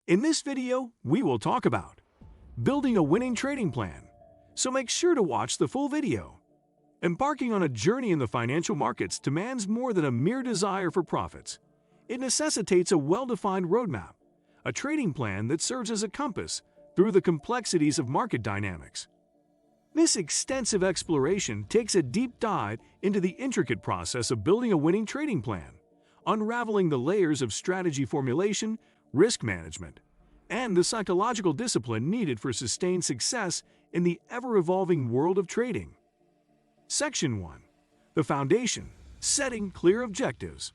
In this video, we will talk about building a winning trading plan, so make sure to watch the full video. Embarking on a journey in the financial markets demands more than a mere desire for profits. It necessitates a well-defined roadmap, a trading plan that serves as a compass through the complexities of market dynamics. This extensive exploration takes a deep dive into the intricate process of building a winning trading plan, unraveling the layers of strategy formulation, risk management, and the psychological discipline needed for sustained success in the ever-evolving world of trading. Section 1. The Foundation: Setting Clear Objectives.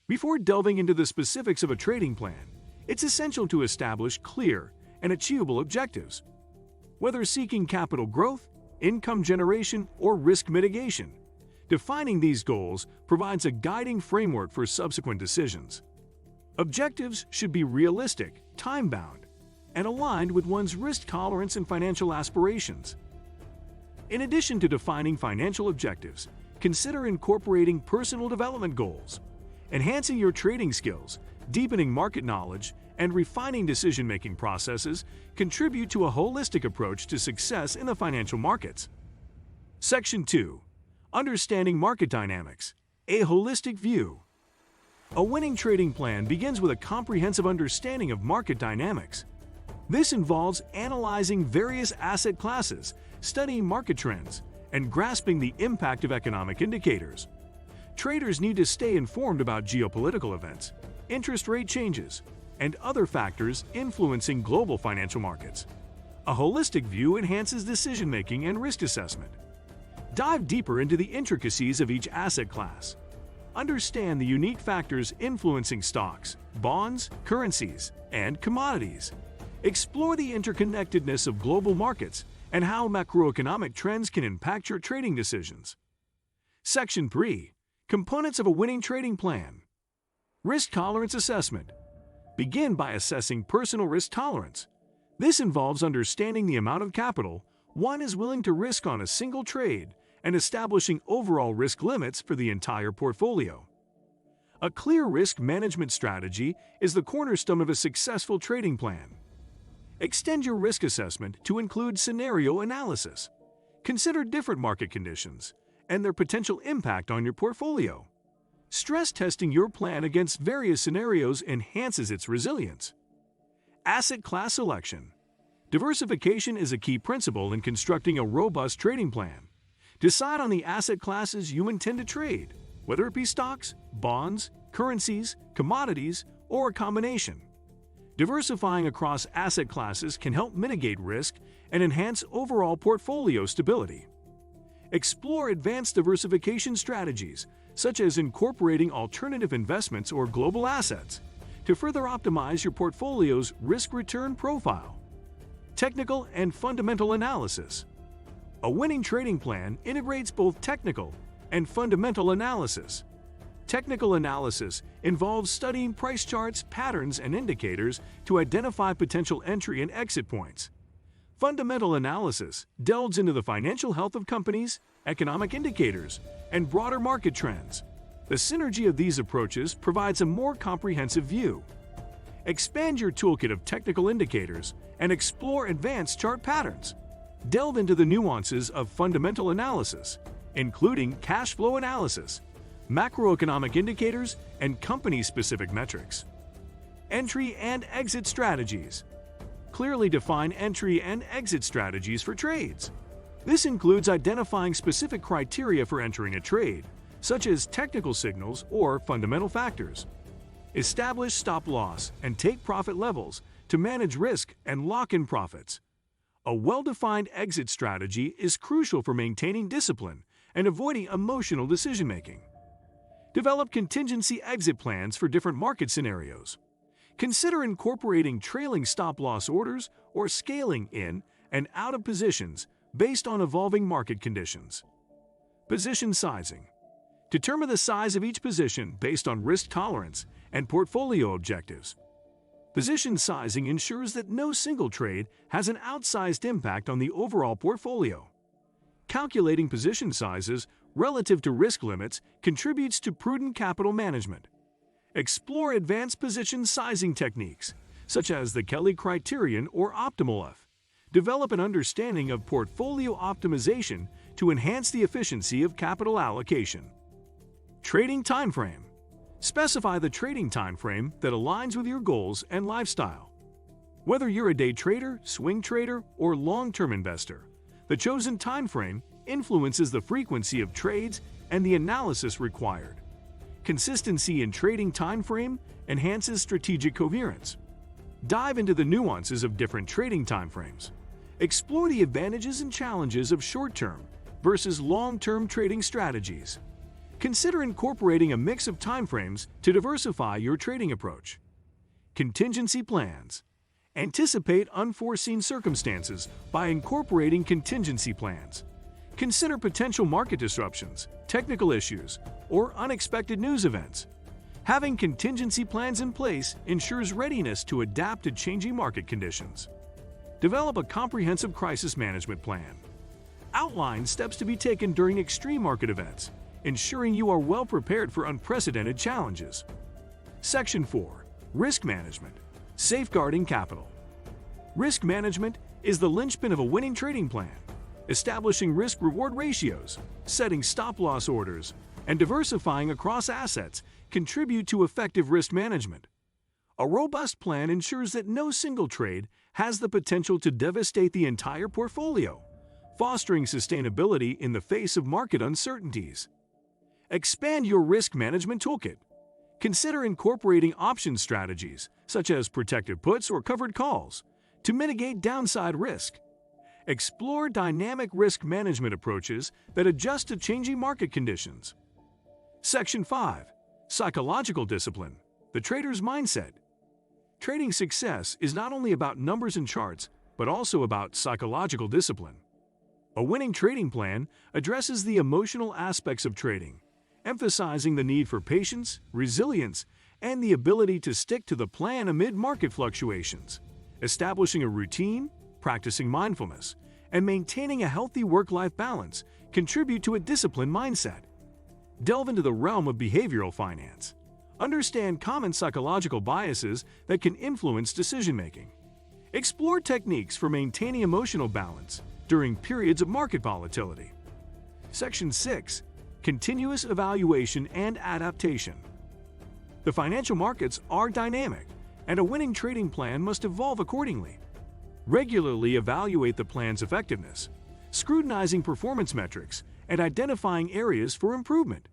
Before delving into the specifics of a trading plan, it's essential to establish clear and achievable objectives. Whether seeking capital growth, income generation, or risk mitigation, defining these goals provides a guiding framework for subsequent decisions. Objectives should be realistic, time-bound, and aligned with one's risk tolerance and financial aspirations. In addition to defining financial objectives, consider incorporating personal development goals. Enhancing your trading skills, deepening market knowledge, and refining decision-making processes contribute to a holistic approach to success in the financial markets. Section 2. Understanding market dynamics: a holistic view. A winning trading plan begins with a comprehensive understanding of market dynamics. This involves analyzing various asset classes, studying market trends, and grasping the impact of economic indicators. Traders need to stay informed about geopolitical events, interest rate changes, and other factors influencing global financial markets. A holistic view enhances decision-making and risk assessment. Dive deeper into the intricacies of each asset class. Understand the unique factors influencing stocks, bonds, currencies, and commodities. Explore the interconnectedness of global markets and how macroeconomic trends can impact your trading decisions. Section 3. Components of a winning trading plan. Risk tolerance assessment. Begin by assessing personal risk tolerance. This involves understanding the amount of capital one is willing to risk on a single trade and establishing overall risk limits for the entire portfolio. A clear risk management strategy is the cornerstone of a successful trading plan. Extend your risk assessment to include scenario analysis. Consider different market conditions and their potential impact on your portfolio. Stress testing your plan against various scenarios enhances its resilience. Asset class selection. Diversification is a key principle in constructing a robust trading plan. Decide on the asset classes you intend to trade, whether it be stocks, bonds, currencies, commodities, or a combination. Diversifying across asset classes can help mitigate risk and enhance overall portfolio stability. Explore advanced diversification strategies, such as incorporating alternative investments or global assets, to further optimize your portfolio's risk-return profile. Technical and fundamental analysis. A winning trading plan integrates both technical and fundamental analysis. Technical analysis involves studying price charts, patterns, and indicators to identify potential entry and exit points. Fundamental analysis delves into the financial health of companies, economic indicators, and broader market trends. The synergy of these approaches provides a more comprehensive view. Expand your toolkit of technical indicators and explore advanced chart patterns. Delve into the nuances of fundamental analysis, including cash flow analysis, macroeconomic indicators, and company-specific metrics. Entry and exit strategies. Clearly define entry and exit strategies for trades. This includes identifying specific criteria for entering a trade, such as technical signals or fundamental factors. Establish stop-loss and take-profit levels to manage risk and lock in profits. A well-defined exit strategy is crucial for maintaining discipline and avoiding emotional decision-making. Develop contingency exit plans for different market scenarios. Consider incorporating trailing stop-loss orders or scaling in and out of positions based on evolving market conditions. Position sizing. Determine the size of each position based on risk tolerance and portfolio objectives. Position sizing ensures that no single trade has an outsized impact on the overall portfolio. Calculating position sizes relative to risk limits contributes to prudent capital management. Explore advanced position sizing techniques, such as the Kelly Criterion or OptimalF. Develop an understanding of portfolio optimization to enhance the efficiency of capital allocation. Trading timeframe. Specify the trading timeframe that aligns with your goals and lifestyle. Whether you're a day trader, swing trader, or long-term investor, the chosen timeframe influences the frequency of trades and the analysis required. Consistency in trading timeframe enhances strategic coherence. Dive into the nuances of different trading timeframes. Explore the advantages and challenges of short-term versus long-term trading strategies. Consider incorporating a mix of timeframes to diversify your trading approach. Contingency plans. Anticipate unforeseen circumstances by incorporating contingency plans. Consider potential market disruptions, technical issues, or unexpected news events. Having contingency plans in place ensures readiness to adapt to changing market conditions. Develop a comprehensive crisis management plan. Outline steps to be taken during extreme market events, ensuring you are well prepared for unprecedented challenges. Section 4. Risk management. Safeguarding capital. Risk management is the linchpin of a winning trading plan. Establishing risk-reward ratios, setting stop-loss orders, and diversifying across assets contribute to effective risk management. A robust plan ensures that no single trade has the potential to devastate the entire portfolio, fostering sustainability in the face of market uncertainties. Expand your risk management toolkit. Consider incorporating option strategies, such as protected puts or covered calls, to mitigate downside risk. Explore dynamic risk management approaches that adjust to changing market conditions. Section 5. Psychological discipline. The trader's mindset. Trading success is not only about numbers and charts, but also about psychological discipline. A winning trading plan addresses the emotional aspects of trading, emphasizing the need for patience, resilience, and the ability to stick to the plan amid market fluctuations. Establishing a routine, practicing mindfulness, and maintaining a healthy work-life balance contribute to a disciplined mindset. Delve into the realm of behavioral finance. Understand common psychological biases that can influence decision-making. Explore techniques for maintaining emotional balance during periods of market volatility. Section 6. Continuous evaluation and adaptation. The financial markets are dynamic, and a winning trading plan must evolve accordingly. Regularly evaluate the plan's effectiveness, scrutinizing performance metrics and identifying areas for improvement.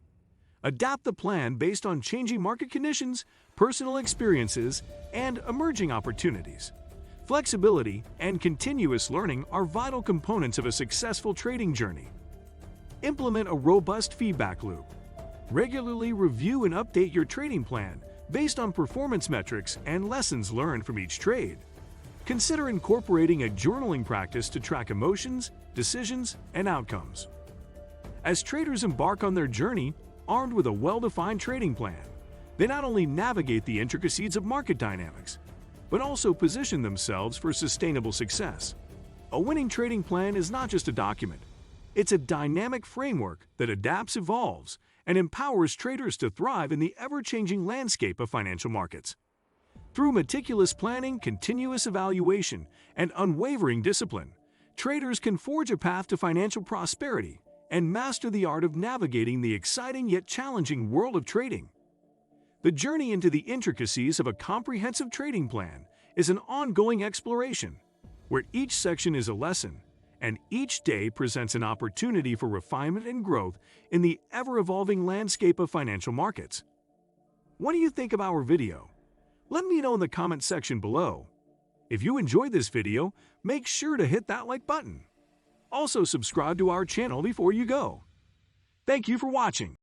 Adapt the plan based on changing market conditions, personal experiences, and emerging opportunities. Flexibility and continuous learning are vital components of a successful trading journey. Implement a robust feedback loop. Regularly review and update your trading plan based on performance metrics and lessons learned from each trade. Consider incorporating a journaling practice to track emotions, decisions, and outcomes. As traders embark on their journey, armed with a well-defined trading plan, they not only navigate the intricacies of market dynamics, but also position themselves for sustainable success. A winning trading plan is not just a document. It's a dynamic framework that adapts, evolves, and empowers traders to thrive in the ever-changing landscape of financial markets. Through meticulous planning, continuous evaluation, and unwavering discipline, traders can forge a path to financial prosperity and master the art of navigating the exciting yet challenging world of trading. The journey into the intricacies of a comprehensive trading plan is an ongoing exploration, where each section is a lesson, and each day presents an opportunity for refinement and growth in the ever-evolving landscape of financial markets. What do you think of our video? Let me know in the comment section below. If you enjoyed this video, make sure to hit that like button. Also subscribe to our channel before you go. Thank you for watching.